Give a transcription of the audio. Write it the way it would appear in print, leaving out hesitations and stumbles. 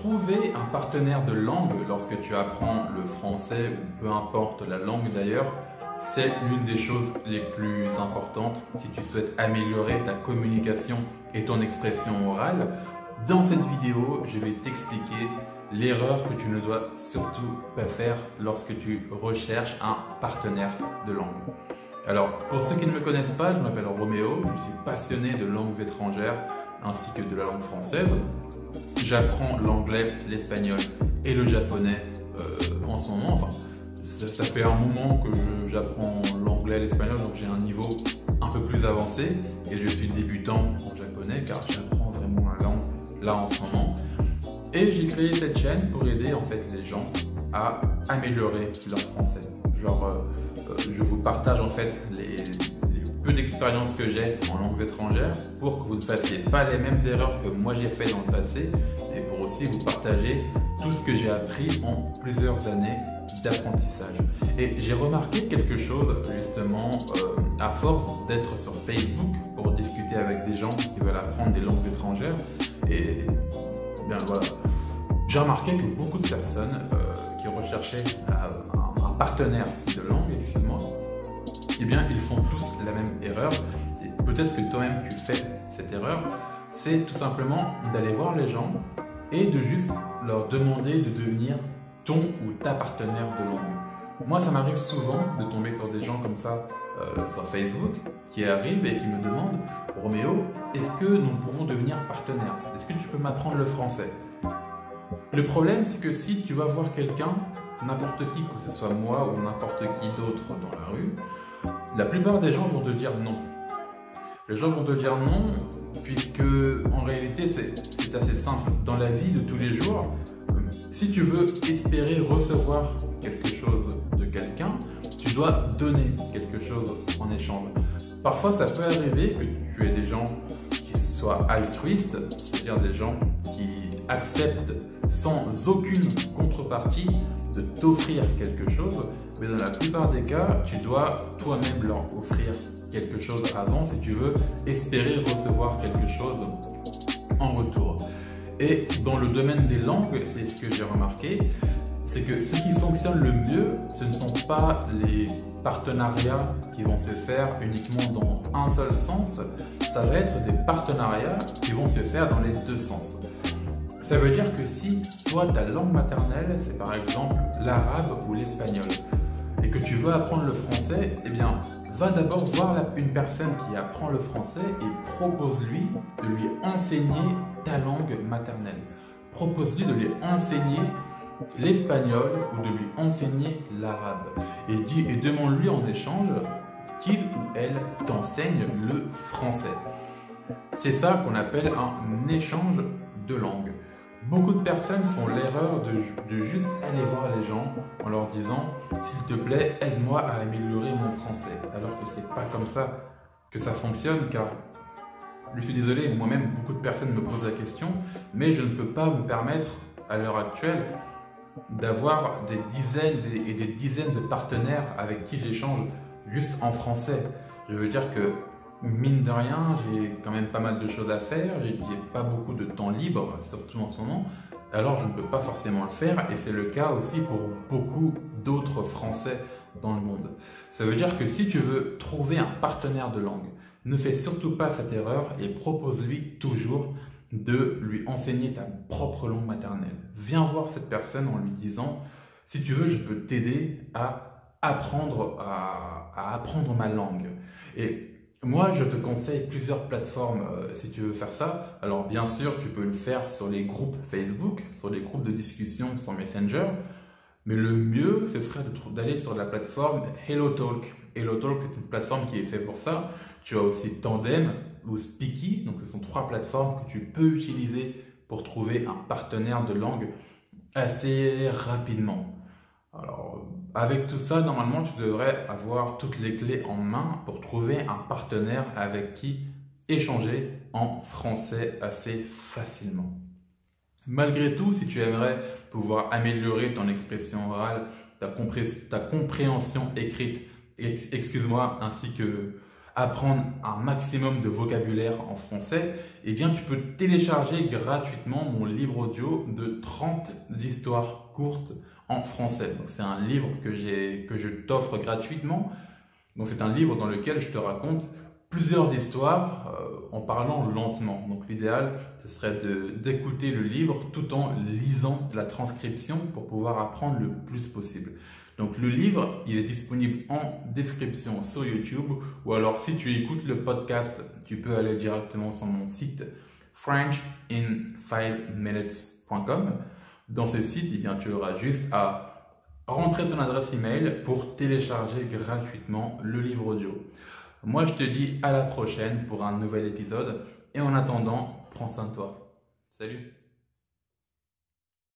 trouver un partenaire de langue lorsque tu apprends le français ou peu importe la langue d'ailleurs, c'est l'une des choses les plus importantes si tu souhaites améliorer ta communication et ton expression orale. Dans cette vidéo, je vais t'expliquer l'erreur que tu ne dois surtout pas faire lorsque tu recherches un partenaire de langue. Alors, pour ceux qui ne me connaissent pas, je m'appelle Roméo, je suis passionné de langues étrangères ainsi que de la langue française. J'apprends l'anglais, l'espagnol et le japonais en ce moment. Enfin, ça fait un moment que j'apprends l'anglais, l'espagnol, donc j'ai un niveau un peu plus avancé et je suis débutant en japonais car j'apprends vraiment la langue là en ce moment. Et j'ai créé cette chaîne pour aider en fait les gens à améliorer leur français. Je vous partage en fait les peu d'expériences que j'ai en langue étrangère pour que vous ne fassiez pas les mêmes erreurs que moi j'ai fait dans le passé et pour aussi vous partager tout ce que j'ai appris en plusieurs années d'apprentissage. Et j'ai remarqué quelque chose justement à force d'être sur Facebook pour discuter avec des gens qui veulent apprendre des langues étrangères et bien voilà, j'ai remarqué que beaucoup de personnes qui recherchaient un partenaire de langue, excuse-moi, eh bien, ils font tous la même erreur. Et peut-être que toi-même tu fais cette erreur. C'est tout simplement d'aller voir les gens et de juste leur demander de devenir ton ou ta partenaire de langue. Moi, ça m'arrive souvent de tomber sur des gens comme ça sur Facebook qui arrivent et qui me demandent « Roméo, est-ce que nous pouvons devenir partenaires? Est-ce que tu peux m'apprendre le français ?» Le problème, c'est que si tu vas voir quelqu'un, n'importe qui, que ce soit moi ou n'importe qui d'autre dans la rue, la plupart des gens vont te dire non. Les gens vont te dire non, puisque en réalité c'est assez simple. Dans la vie de tous les jours, si tu veux espérer recevoir quelque chose de quelqu'un, tu dois donner quelque chose en échange. Parfois ça peut arriver que tu aies des gens qui soient altruistes, c'est-à-dire des gens qui acceptent sans aucune contrepartie de t'offrir quelque chose, mais dans la plupart des cas, tu dois toi-même leur offrir quelque chose avant si tu veux espérer recevoir quelque chose en retour. Et dans le domaine des langues, c'est ce que j'ai remarqué, c'est que ce qui fonctionne le mieux, ce ne sont pas les partenariats qui vont se faire uniquement dans un seul sens, ça va être des partenariats qui vont se faire dans les deux sens. Ça veut dire que si toi, ta langue maternelle, c'est par exemple l'arabe ou l'espagnol, et que tu veux apprendre le français, eh bien, va d'abord voir une personne qui apprend le français et propose-lui de lui enseigner ta langue maternelle. Propose-lui de lui enseigner l'espagnol ou de lui enseigner l'arabe. Et demande-lui en échange qu'il ou elle t'enseigne le français. C'est ça qu'on appelle un échange de langue. Beaucoup de personnes font l'erreur de juste aller voir les gens en leur disant « S'il te plaît, aide-moi à améliorer mon français ». Alors que c'est pas comme ça que ça fonctionne car, je suis désolé, moi-même beaucoup de personnes me posent la question, mais je ne peux pas me permettre à l'heure actuelle d'avoir des dizaines et des dizaines de partenaires avec qui j'échange juste en français. Je veux dire que mine de rien, j'ai quand même pas mal de choses à faire, j'ai pas beaucoup de temps libre, surtout en ce moment, alors je ne peux pas forcément le faire et c'est le cas aussi pour beaucoup d'autres Français dans le monde. Ça veut dire que si tu veux trouver un partenaire de langue, ne fais surtout pas cette erreur et propose-lui toujours de lui enseigner ta propre langue maternelle. Viens voir cette personne en lui disant « Si tu veux, je peux t'aider à apprendre ma langue. » Et moi, je te conseille plusieurs plateformes si tu veux faire ça. Alors bien sûr, tu peux le faire sur les groupes Facebook, sur les groupes de discussion sur Messenger. Mais le mieux, ce serait d'aller sur la plateforme HelloTalk. HelloTalk, c'est une plateforme qui est faite pour ça. Tu as aussi Tandem ou Speaky. Donc ce sont trois plateformes que tu peux utiliser pour trouver un partenaire de langue assez rapidement. Alors, avec tout ça, normalement, tu devrais avoir toutes les clés en main pour trouver un partenaire avec qui échanger en français assez facilement. Malgré tout, si tu aimerais pouvoir améliorer ton expression orale, ta compréhension écrite, excuse-moi, apprendre un maximum de vocabulaire en français, eh bien, tu peux télécharger gratuitement mon livre audio de 30 histoires courtes en français. Donc, c'est un livre que je t'offre gratuitement. Donc, c'est un livre dans lequel je te raconte plusieurs histoires en parlant lentement. Donc, l'idéal, ce serait d'écouter le livre tout en lisant la transcription pour pouvoir apprendre le plus possible. Donc le livre, il est disponible en description sur YouTube, ou alors si tu écoutes le podcast, tu peux aller directement sur mon site FrenchIn5minutes.com. Dans ce site, eh bien, tu auras juste à rentrer ton adresse email pour télécharger gratuitement le livre audio. Moi, je te dis à la prochaine pour un nouvel épisode et en attendant, prends soin de toi. Salut!